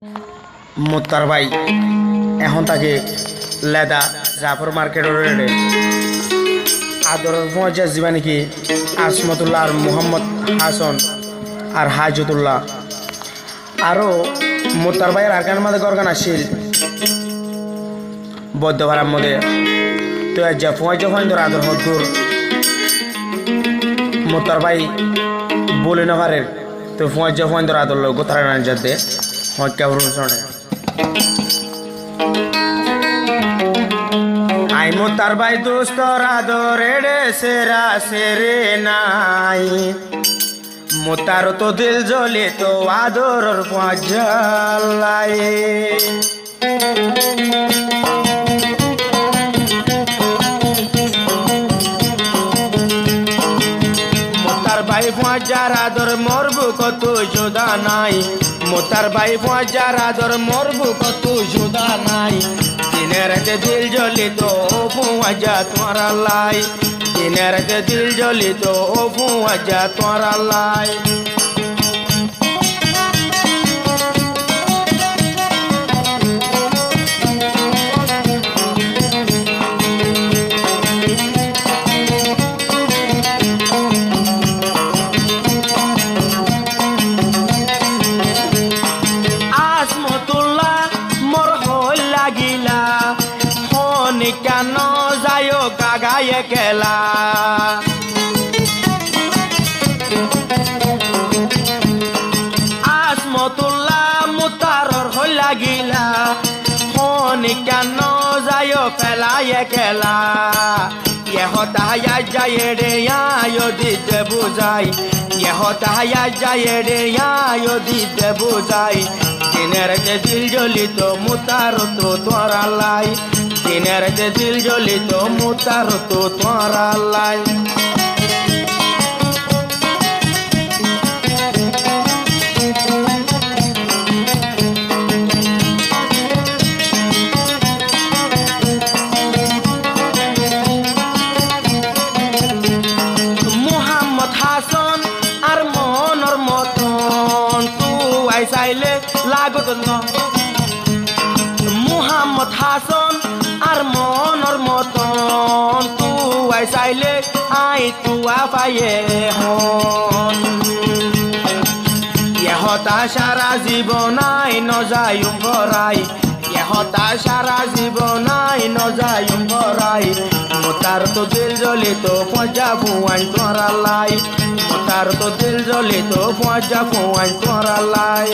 মোত্তার ভাই এখন তাকে লেদা জাফর মার্কেটের রেডে আদর পঞ্চাশ দিবা নাকি আসমতুল্লাহ আর মোহাম্মদ হাসান আর হাজতুল্লাহ আরও মোত্তার ভাইয়ের আরকানের মধ্যে গরগান আসছিল বদ্ধ ভাড়ার মধ্যে তো যা যখন ধর আদর হদ্দুর মোত্তার ভাই বলে না পারে তো যখন ধর আদর লোক তারা না যাতে হত্যা শোনে আই মোত্তার ভাই দোস্তর আদরে রে সেরা সেরে নাই মোতার তো দিল জ্বলে তো আদর জ্বালাই মোতার ভাই যার আদর মরবু কত জোদা নাই মোতার ভাই যার আদর মরবু কত জোদা নাই দিনের দিল জ্বলে তো ফুয়া তোমার লাই দিনের দিল জ্বলে তো ফুয়া তোমার লাই কেন যায় গাগায়ে খেলা আসমতুল্লাহ মুতারর হই লাগিলা হনি কেন যায় ফেলায়ে খেলা ইহতায়া যায় রে আয়ো দিতে বুঝাই ইহতায়া যায় রে আয়ো দিতে বুঝাই দিনের দিল জ্বলিত মুতার তো তোরা লাই দিনের দিল জ্বলিত মুতার তো তোরা লাই মোহাম্মদ হাসান আর মনর মতন তুই চাইলে লাগত ন মোহাম্মদ হাসান আর মনর মতন তুই চাইলে আই তুয়া পায়ে হন ইহতা সারা জীবনাই নজায়ুম ভরাই ইহতা সারা জীবনাই নজায়ুম ভরাই মোতার তো দিল জ্বলে তো পঞ্জা ফুয়াই তোরা লাই মোতার তো দিল জ্বলে তো পঞ্জা ফুয়াই তোরা লাই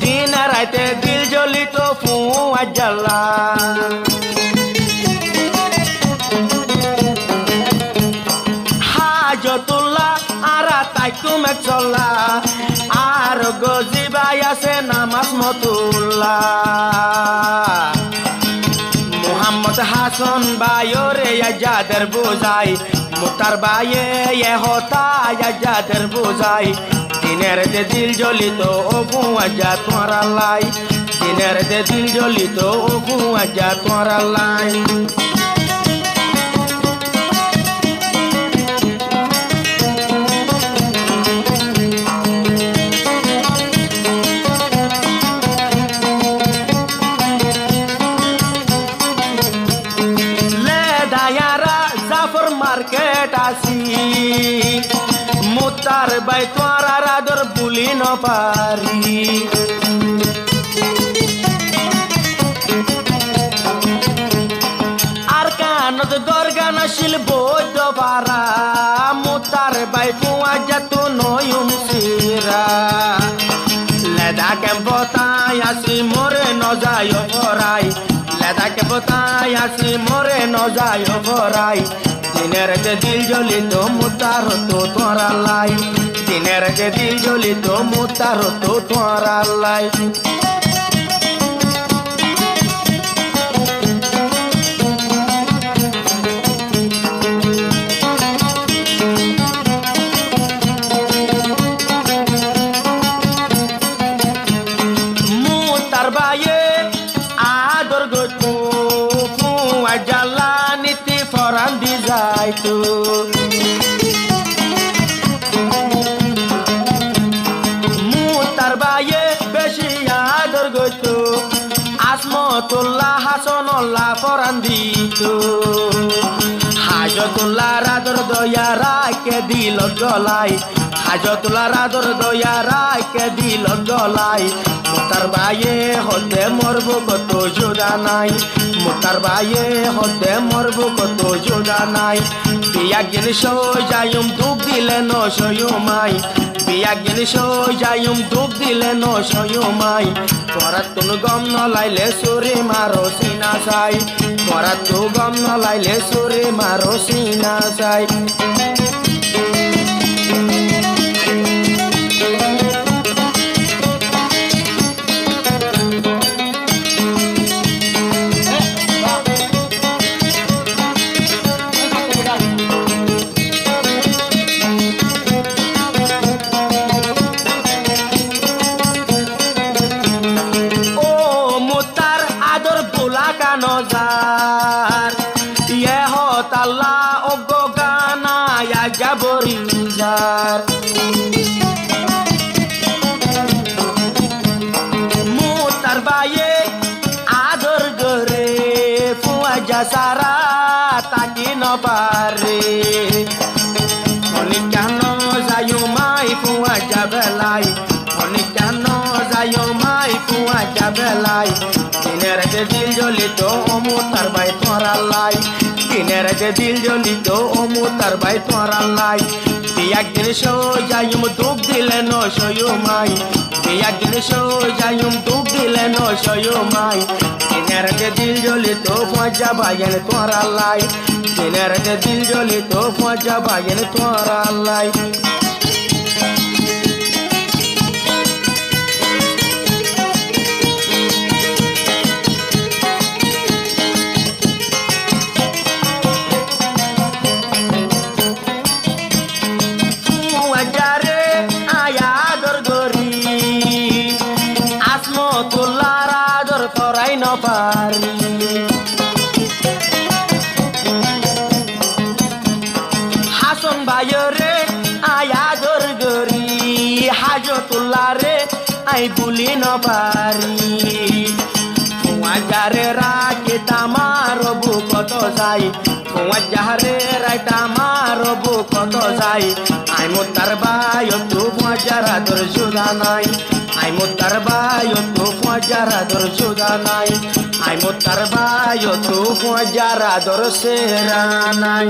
দিন রাইতে দিল জ্বলিত ফুয়া জ্বালা হাজতুল্লাহ আর তাইকুম এক চলা আর গজিবাই আছে নামাজ মতুল্লাহ মোহাম্মদ হাসান বায়রে যাদের বোঝাই মোতার বাইয়ে হতা যাদের বোঝাই দিনের দিল জ্বলিত ও ফুয়া তোরা লাই দিনের দিল জ্বলিত ও ফুয়া তোরা লাই লেদায়ারা জাফর মার্কেট আসি মোতার বাই তোরা আদর বুলি নপারি আর কানত গরগান আসিল বৈদ্য পারা মোতার বাই ফুয়া যাত নয়ুম সিরা লেদা কেম্পতাই আসি মোরে নজায় ভরাই লেদা কেম্পতাই আসি মোরে নজায় ভরাই দিনের দিল জ্বলিত মুতার তো তোরা লাই দিনের দিল জ্বলিত মুতার তো তোরা লাই Hajotulla Hasonolla Forandito Hajotulla Rador Doyara ke dilo golai Hajotulla Rador Doyara ke dilo golai Mutar baye hote morbu koto judanai Mutar baye hote morbu koto judanai Biagin shojayum duk dile no shoyumai Biagin shojayum duk dile no shoyumai Poratun gom no laile suri maro sinasai Poratu gom no laile suri maro sinasai Nozar Yehotalla ogogana ya jaborizar Mutar baye ador gore fuaja sara takino pare Onikano zayumai fuaja belai Onikano zayumai fuaja belai Dinera de dil jolito mutar bay toralai Dinera de dil jolito mutar bay toralai Biyak din shojayum duk dile no shoyumai Biyak din shojayum duk dile no shoyumai Dinera de dil jolito fuajabayen toralai Dinera de dil jolito fuajabayen toralai Pari Hasan bayere ayador gori Hajotulare ay bulino pari Wajare rakita maro bukoto zai Wajare rakita maro bukoto zai Ay mutar bayo tu wajara dor judanai Ay mutar bayo tu wajara dor judanai Ay mutar bayo tu wajara dor seranai